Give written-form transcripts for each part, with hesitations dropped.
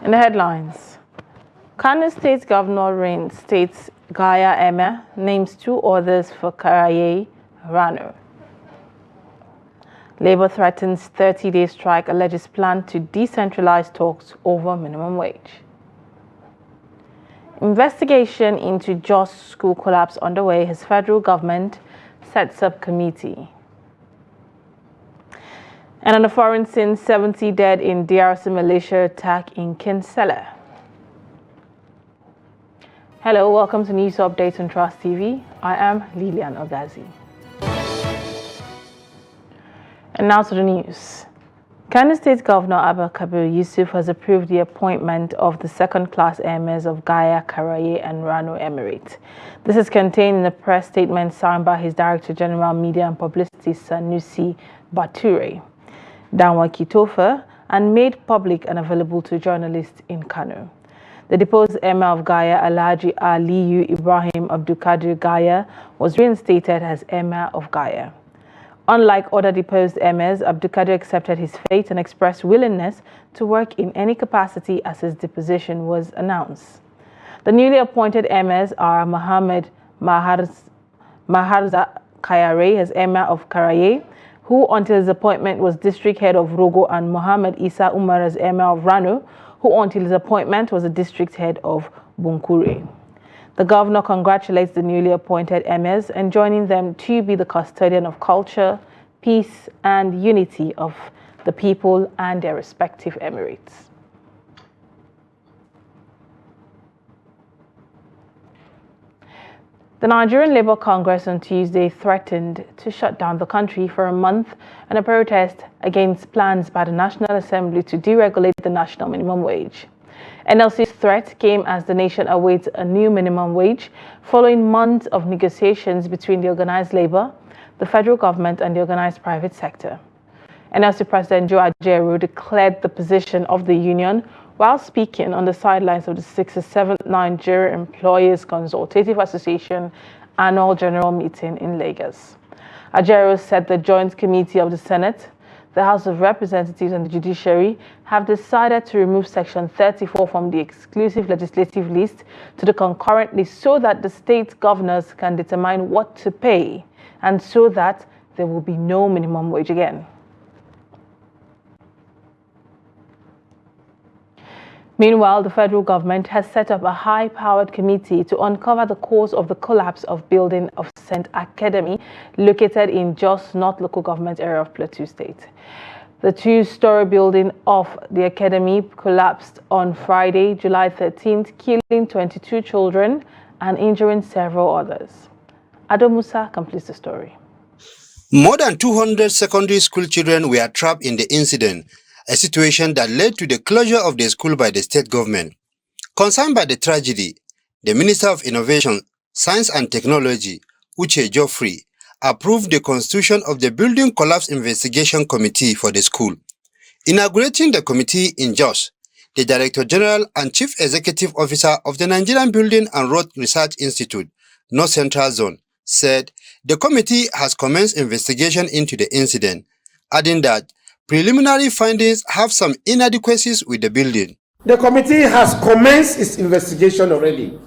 In the headlines, Kano State Governor reinstates Gaya Emir, names 2 others for Karaye Rano. Labour threatens 30-day strike, alleges plan to decentralize talks over minimum wage. Investigation into Jos school collapse underway as federal government sets up committee. And on the foreign scene, 70 dead in DRC militia attack in Kinsella. Hello, welcome to News Updates on Trust TV. I am Lilian Ogazi. And now to the news. Kano State Governor Abba Kabir Yusuf has approved the appointment of the second-class emirs of Gaya, Karaye and Rano Emirate. This is contained in a press statement signed by his Director General Media and Publicity, Sanusi Bature Danwa Kitofa, and made public and available to journalists in Kano. The deposed Emir of Gaya, Alhaji Aliyu Ibrahim Abdulkadir Gaya, was reinstated as Emir of Gaya. Unlike other deposed emirs, Abdulkadir accepted his fate and expressed willingness to work in any capacity as his deposition was announced. The newly appointed emirs are Muhammad Maharza Kayare as Emir of Karaye, who until his appointment was district head of Rogo, and Muhammad Isa Umar as Emir of Rano, who until his appointment was the district head of Bunkure. The governor congratulates the newly appointed emirs, enjoining them to be the custodian of culture, peace, and unity of the people and their respective emirates. The Nigerian Labour Congress on Tuesday threatened to shut down the country for a month in a protest against plans by the National Assembly to deregulate the national minimum wage. NLC's threat came as the nation awaits a new minimum wage following months of negotiations between the organized labor, the federal government, and the organized private sector. NLC President Joe Ajaero declared the position of the union while speaking on the sidelines of the 67th Nigeria Employees Consultative Association annual general meeting in Lagos. Ajaero said the Joint Committee of the Senate, the House of Representatives, and the Judiciary have decided to remove Section 34 from the exclusive legislative list to the concurrent list so that the state governors can determine what to pay and so that there will be no minimum wage again. Meanwhile, the federal government has set up a high-powered committee to uncover the cause of the collapse of building of St. Academy located in Jos North local government area of Plateau State. The 2-story building of the academy collapsed on Friday, July 13th, killing 22 children and injuring several others. Ado Musa completes the story. More than 200 secondary school children were trapped in the incident, a situation that led to the closure of the school by the state government. Concerned by the tragedy, the Minister of Innovation, Science and Technology, Uche Geoffrey, approved the constitution of the Building Collapse Investigation Committee for the school. Inaugurating the committee in Jos, the Director General and Chief Executive Officer of the Nigerian Building and Road Research Institute, North Central Zone, said the committee has commenced investigation into the incident, adding that preliminary findings have some inadequacies with the building. The committee has commenced its investigation already.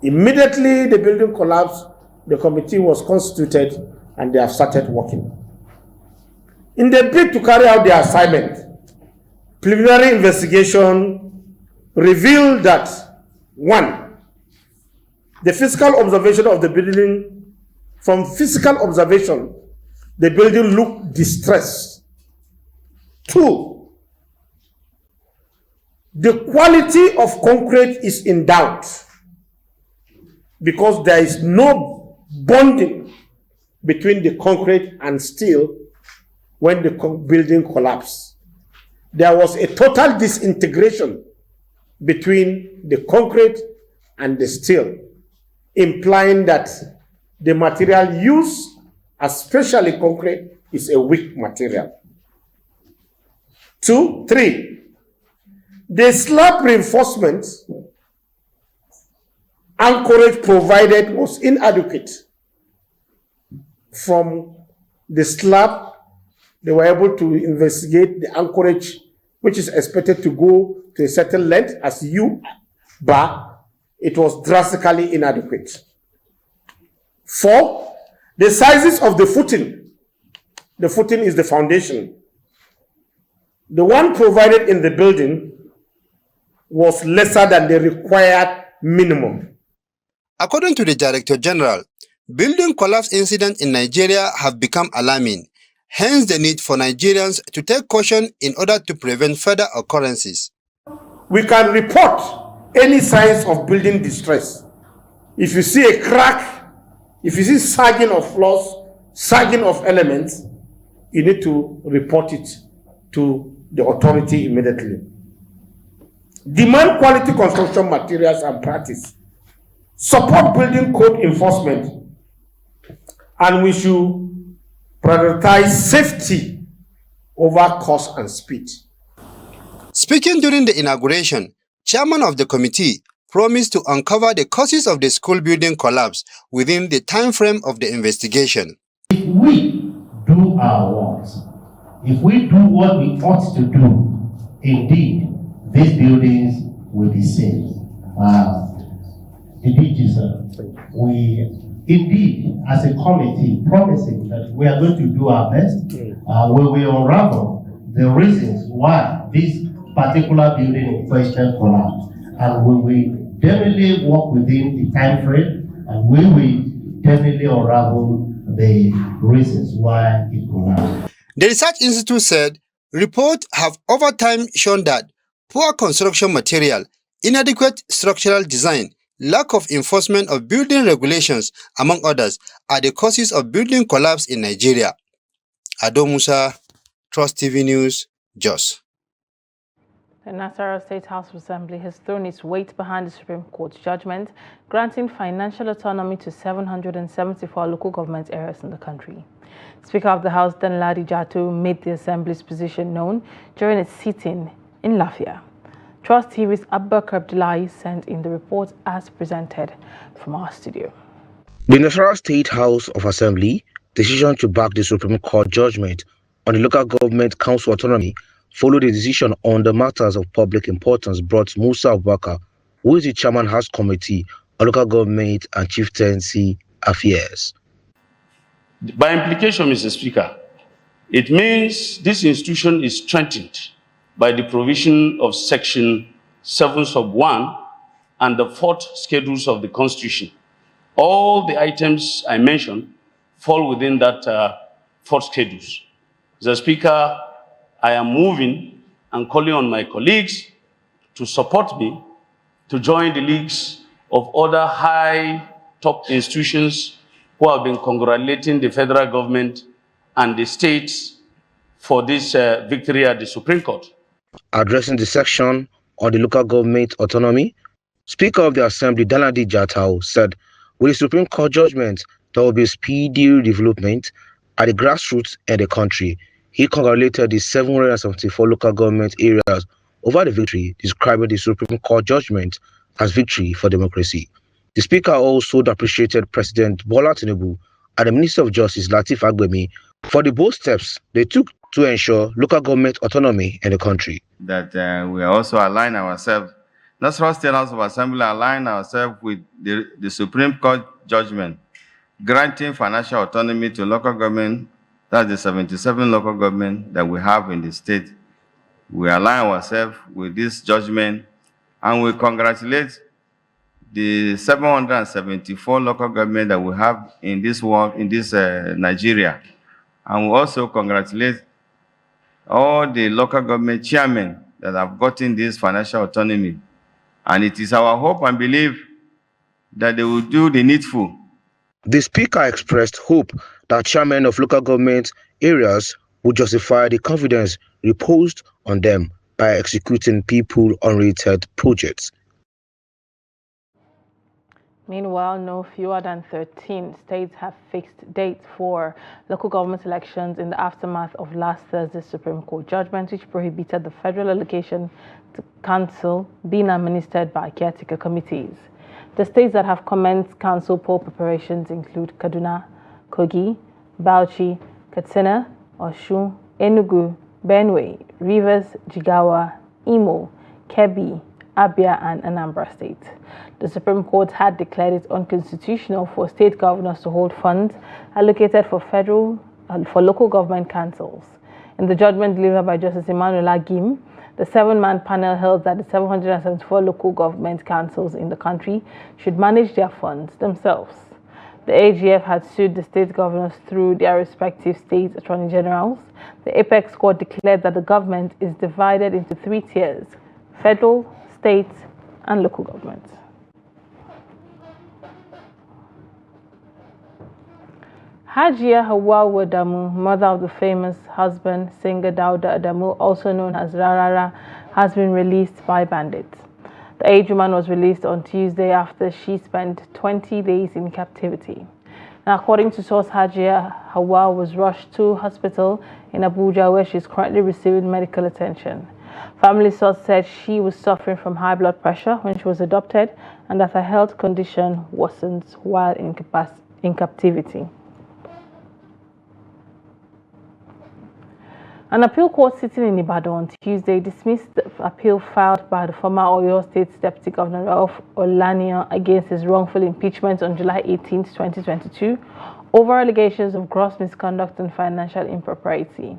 Immediately the building collapsed, the committee was constituted and they have started working. In the bid to carry out their assignment, preliminary investigation revealed that 1. The physical observation of the building, from physical observation, the building looked distressed. 2. The quality of concrete is in doubt because there is no bonding between the concrete and steel when the building collapsed. There was a total disintegration between the concrete and the steel, implying that the material used, especially concrete, is a weak material. 2. 3. The slab reinforcement anchorage provided was inadequate. From the slab, they were able to investigate the anchorage, which is expected to go to a certain length as bar, it was drastically inadequate. 4, the sizes of the footing. The footing is the foundation. The one provided in the building was lesser than the required minimum. According to the Director General, building collapse incidents in Nigeria have become alarming, hence the need for Nigerians to take caution in order to prevent further occurrences. We can report any signs of building distress. If you see a crack, if you see sagging of floors, sagging of elements, you need to report it to the authority immediately. Demand quality construction materials and practice. Support building code enforcement. And we should prioritize safety over cost and speed. Speaking during the inauguration, Chairman of the committee promised to uncover the causes of the school building collapse within the time frame of the investigation. If we do our works, if we do what we ought to do, indeed, these buildings will be safe. Indeed, we indeed, as a committee, promising that we are going to do our best, we will unravel the reasons why this particular building in question collapsed, and we will definitely work within the time frame, and we will definitely unravel the reasons why it collapsed. The Research Institute said reports have over time shown that poor construction material, inadequate structural design, lack of enforcement of building regulations, among others, are the causes of building collapse in Nigeria. Ado Musa, Trust TV News, Jos. The Nasarawa State House of Assembly has thrown its weight behind the Supreme Court's judgment, granting financial autonomy to 774 local government areas in the country. Speaker of the House, Danladi Jattu, made the Assembly's position known during its sitting in Lafia. Trust TV's Abubakar Abdullahi sent in the report as presented from our studio. The Nasarawa State House of Assembly decision to back the Supreme Court judgment on the local government council autonomy followed a decision on the matters of public importance brought Musa Abubakar, who is the chairman House Committee on Local Government and Chieftaincy Affairs. By implication, Mr. Speaker, it means this institution is strengthened by the provision of Section 7(1) and the 4th schedules of the Constitution. All the items I mentioned fall within that 4th schedules. Mr. Speaker, I am moving and calling on my colleagues to support me to join the leagues of other high top institutions who have been congratulating the federal government and the states for this victory at the Supreme Court. Addressing the section on the local government autonomy, Speaker of the Assembly, Danladi Jattu, said, with the Supreme Court judgment, there will be speedy development at the grassroots in the country. He congratulated the 774 local government areas over the victory, describing the Supreme Court judgment as victory for democracy. The Speaker also appreciated President Bola Tinubu and the Minister of Justice, Lateef Fagbemi, for the bold steps they took to ensure local government autonomy in the country. That we also align ourselves, Nasarawa State House of Assembly align ourselves with the Supreme Court judgment, granting financial autonomy to local government. That's the 77 local government that we have in the state. We align ourselves with this judgment, and we congratulate the 774 local government that we have in this world, in this Nigeria. And we also congratulate all the local government chairmen that have gotten this financial autonomy. And it is our hope and belief that they will do the needful. The Speaker expressed hope that chairmen of local government areas would justify the confidence reposed on them by executing people-oriented projects. Meanwhile, no fewer than 13 states have fixed dates for local government elections in the aftermath of last Thursday's Supreme Court judgment, which prohibited the federal allocation to council being administered by caretaker committees. The states that have commenced council poll preparations include Kaduna, Kogi, Bauchi, Katsina, Osun, Enugu, Benue, Rivers, Jigawa, Imo, Kebbi, Abia, and Anambra State. The Supreme Court had declared it unconstitutional for state governors to hold funds allocated for local government councils. In the judgment delivered by Justice Emmanuel Agim, the 7-man panel held that the 774 local government councils in the country should manage their funds themselves. The AGF had sued the state governors through their respective state attorney generals. The Apex Court declared that the government is divided into 3 tiers: federal, state, and local government. Hajia Hawa Adamu, mother of the famous husband singer Dauda Adamu, also known as Rarara, has been released by bandits. The aged woman was released on Tuesday after she spent 20 days in captivity. Now, according to source, Hajia Hawa was rushed to hospital in Abuja, where she is currently receiving medical attention. Family source said she was suffering from high blood pressure when she was adopted and that her health condition worsened while in captivity. An appeal court sitting in Ibadan on Tuesday dismissed the appeal filed by the former Oyo State Deputy Governor of Olaniyan against his wrongful impeachment on July 18, 2022, over allegations of gross misconduct and financial impropriety.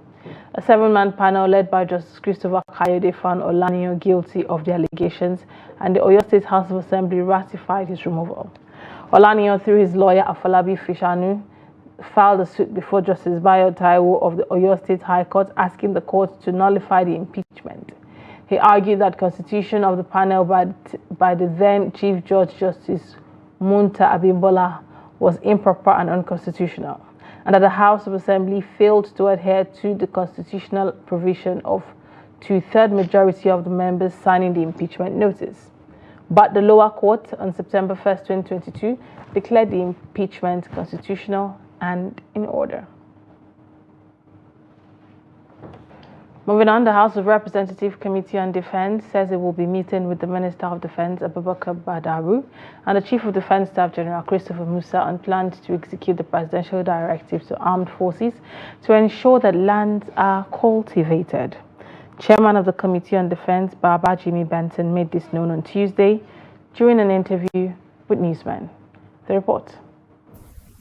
A 7-man panel led by Justice Christopher Kayode found Olaniyan guilty of the allegations, and the Oyo State House of Assembly ratified his removal. Olaniyan, through his lawyer Afolabi Fishanu, filed a suit before Justice Bayo Taiwo of the Oyo State High Court, asking the court to nullify the impeachment. He argued that constitution of the panel by the then Chief Judge Justice Munta Abimbola was improper and unconstitutional, and that the House of Assembly failed to adhere to the constitutional provision of 2/3 majority of the members signing the impeachment notice. But the lower court on September 1st, 2022 declared the impeachment constitutional and in order. Moving on, the House of Representatives Committee on Defense says it will be meeting with the Minister of Defense, Abubakar Badaru, and the Chief of Defense Staff, General Christopher Musa, on plans to execute the presidential directives to armed forces to ensure that lands are cultivated. Chairman of the Committee on Defense, Baba Jimmy Benson, made this known on Tuesday during an interview with newsmen. The report.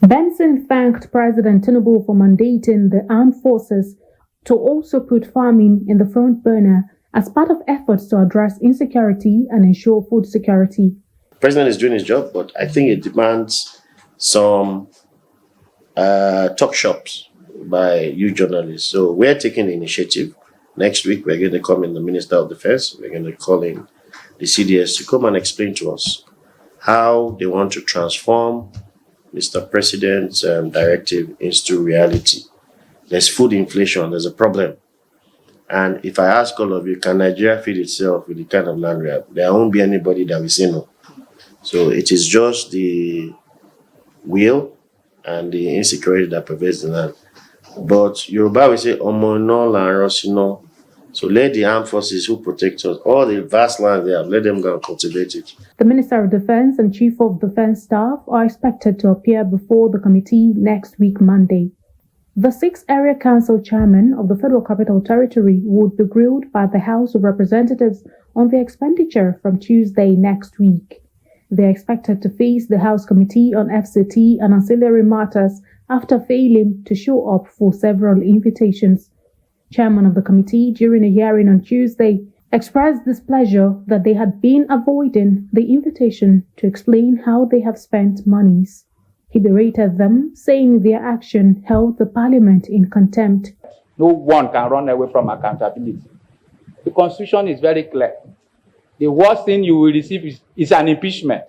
Benson thanked President Tinubu for mandating the armed forces to also put farming in the front burner as part of efforts to address insecurity and ensure food security. The president is doing his job, but I think it demands some talk shops by you journalists. So we're taking the initiative. Next week, we're going to call in the Minister of Defense. We're going to call in the CDS to come and explain to us how they want to transform Mr. President's directive into reality. There's food inflation, there's a problem. And if I ask all of you, can Nigeria feed itself with the kind of land we have? There won't be anybody that will say no. So it is just the will and the insecurity that pervades the land. But Yoruba will say, Omo no la rosino. So let the armed forces who protect us, all the vast land they have, let them go and cultivate it. The Minister of Defense and Chief of Defense Staff are expected to appear before the committee next week, Monday. The 6th Area Council Chairman of the Federal Capital Territory would be grilled by the House of Representatives on their expenditure from Tuesday next week. They are expected to face the House Committee on FCT and Ancillary Matters after failing to show up for several invitations. Chairman of the committee, during a hearing on Tuesday, expressed displeasure that they had been avoiding the invitation to explain how they have spent monies. He berated them, saying their action held the parliament in contempt. No one can run away from accountability. The Constitution is very clear. The worst thing you will receive is an impeachment.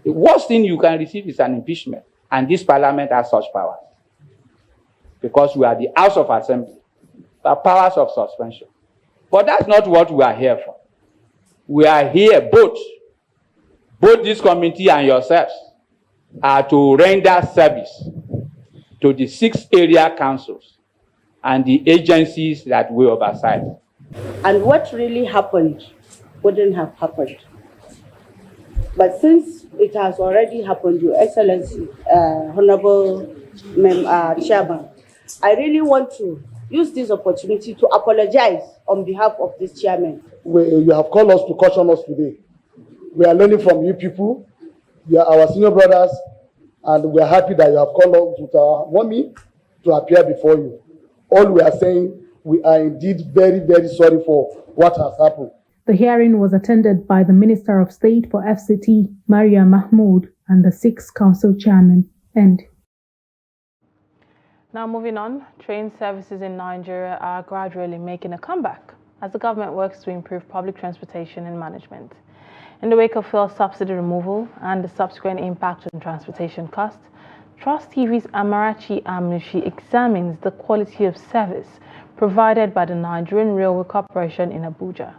The worst thing you can receive is an impeachment. And this parliament has such powers. Because we are the House of Assembly. We have powers of suspension. But that's not what we are here for. We are here, both this committee and yourselves, are to render service to the 6 area councils and the agencies that we oversight. And what really happened wouldn't have happened. But since it has already happened, Your Excellency, Honorable Chairman, I really want to use this opportunity to apologize on behalf of this chairman. You have called us to caution us today. We are learning from you people. You are our senior brothers, and we are happy that you have called us with our mommy to appear before you. All we are saying, we are indeed very, very sorry for what has happened. The hearing was attended by the Minister of State for FCT, Maria Mahmood, and the 6th Council Chairman. End. Now moving on, train services in Nigeria are gradually making a comeback as the government works to improve public transportation and management. In the wake of fuel subsidy removal and the subsequent impact on transportation costs, Trust TV's Amarachi Amushi examines the quality of service provided by the Nigerian Railway Corporation in Abuja.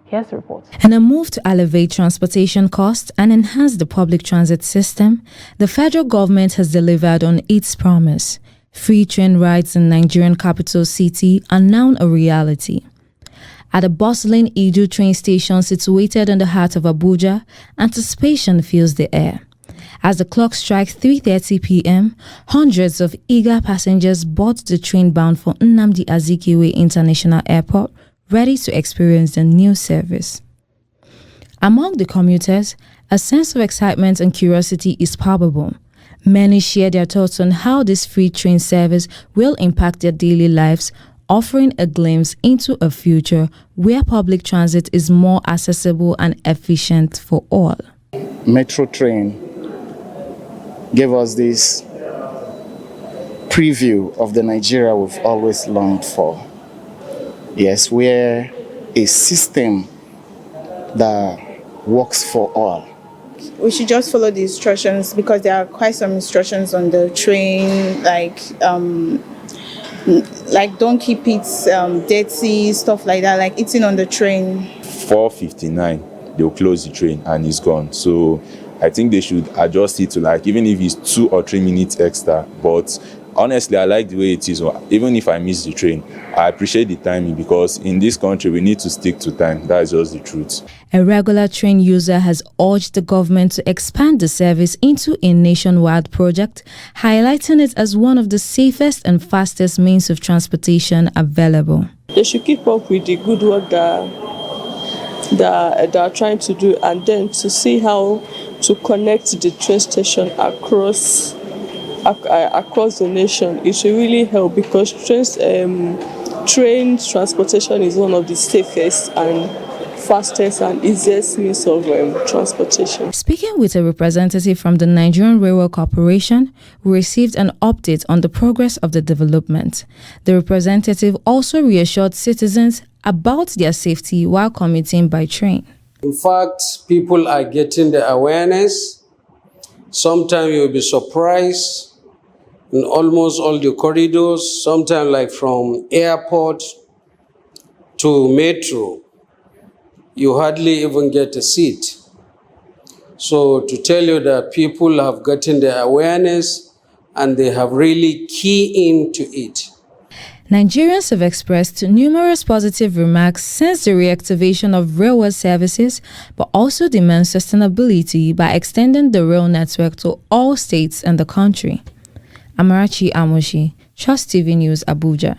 Here's the report. In a move to elevate transportation costs and enhance the public transit system, the federal government has delivered on its promise. Free train rides in Nigerian capital city are now a reality. At a bustling Idu train station situated in the heart of Abuja, anticipation fills the air. As the clock strikes 3:30 p.m., hundreds of eager passengers board the train bound for Nnamdi Azikiwe International Airport, ready to experience the new service. Among the commuters, a sense of excitement and curiosity is palpable. Many share their thoughts on how this free train service will impact their daily lives, offering a glimpse into a future where public transit is more accessible and efficient for all. Metro train gave us this preview of the Nigeria we've always longed for. Yes, we're a system that works for all. We should just follow the instructions because there are quite some instructions on the train, like don't keep it dirty, stuff like that, like eating on the train. 4:59, they'll close the train and it's gone. So I think they should adjust it to even if it's 2 or 3 minutes extra. But honestly, I like the way it is. Even if I miss the train, I appreciate the timing because in this country, we need to stick to time. That is just the truth. A regular train user has urged the government to expand the service into a nationwide project, highlighting it as one of the safest and fastest means of transportation available. They should keep up with the good work that are trying to do, and then to see how to connect the train station across the nation. It should really help because train transportation is one of the safest and fastest and easiest means of transportation. Speaking with a representative from the Nigerian Railway Corporation, we received an update on the progress of the development. The representative also reassured citizens about their safety while commuting by train. In fact, people are getting the awareness. Sometimes you'll be surprised in almost all the corridors, sometimes like from airport to metro, you hardly even get a seat. So to tell you that people have gotten the awareness and they have really keyed into it. Nigerians have expressed numerous positive remarks since the reactivation of railway services, but also demand sustainability by extending the rail network to all states in the country. Amarachi Amushi, Trust TV News, Abuja.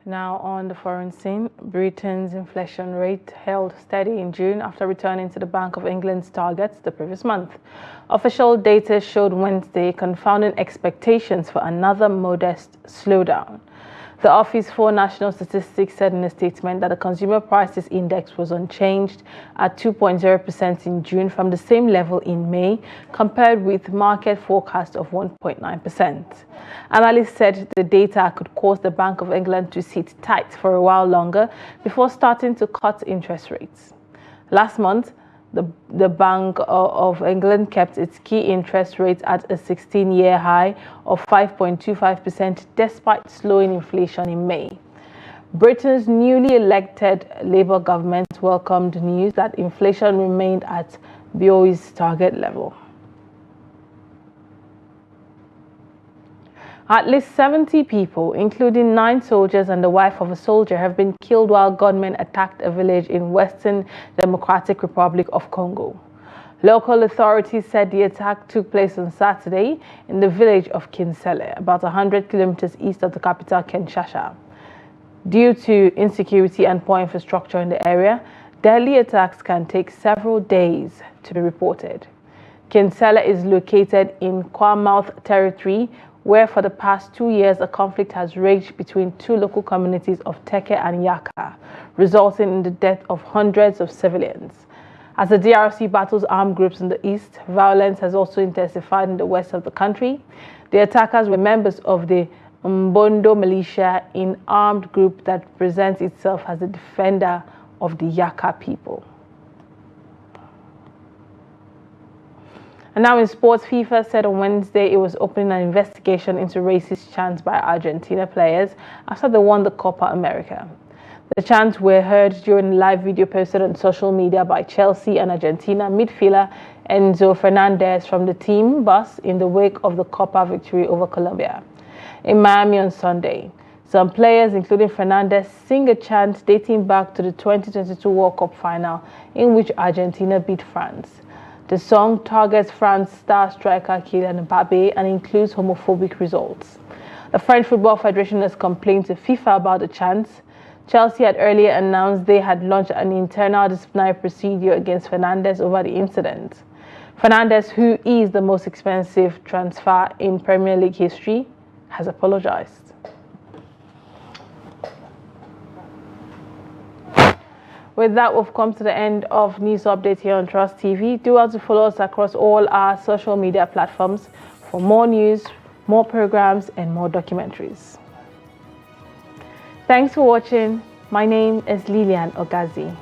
Now on the foreign scene, Britain's inflation rate held steady in June after returning to the Bank of England's targets the previous month. Official data showed Wednesday confounding expectations for another modest slowdown. The Office for National Statistics said in a statement that the Consumer Prices Index was unchanged at 2.0% in June from the same level in May, compared with market forecast of 1.9%. Analysts said the data could cause the Bank of England to sit tight for a while longer before starting to cut interest rates. Last month, the Bank of England kept its key interest rate at a 16-year high of 5.25% despite slowing inflation in May. Britain's newly elected Labour government welcomed news that inflation remained at BOE's target level. At least 70 people, including 9 soldiers and the wife of a soldier, have been killed while gunmen attacked a village in Western Democratic Republic of Congo. Local authorities said the attack took place on Saturday in the village of Kinsele, about 100 kilometers east of the capital, Kinshasa. Due to insecurity and poor infrastructure in the area, deadly attacks can take several days to be reported. Kinsele is located in Kwamouth territory, where for the past 2 years a conflict has raged between two local communities of Teke and Yaka, resulting in the death of hundreds of civilians. As the DRC battles armed groups in the east, violence has also intensified in the west of the country. The attackers were members of the Mbondo militia, an armed group that presents itself as the defender of the Yaka people. And now in sports, FIFA said on Wednesday it was opening an investigation into racist chants by Argentina players after they won the Copa America. The chants were heard during a live video posted on social media by Chelsea and Argentina midfielder Enzo Fernandez from the team bus in the wake of the Copa victory over Colombia. In Miami on Sunday, some players, including Fernandez, sing a chant dating back to the 2022 World Cup final in which Argentina beat France. The song targets France star striker Kylian Mbappe and includes homophobic results. The French Football Federation has complained to FIFA about the chants. Chelsea had earlier announced they had launched an internal disciplinary procedure against Fernandez over the incident. Fernandez, who is the most expensive transfer in Premier League history, has apologized. With that, we've come to the end of news update here on Trust TV. Do also follow us across all our social media platforms for more news, more programs, and more documentaries. Thanks for watching. My name is Lilian Ogazi.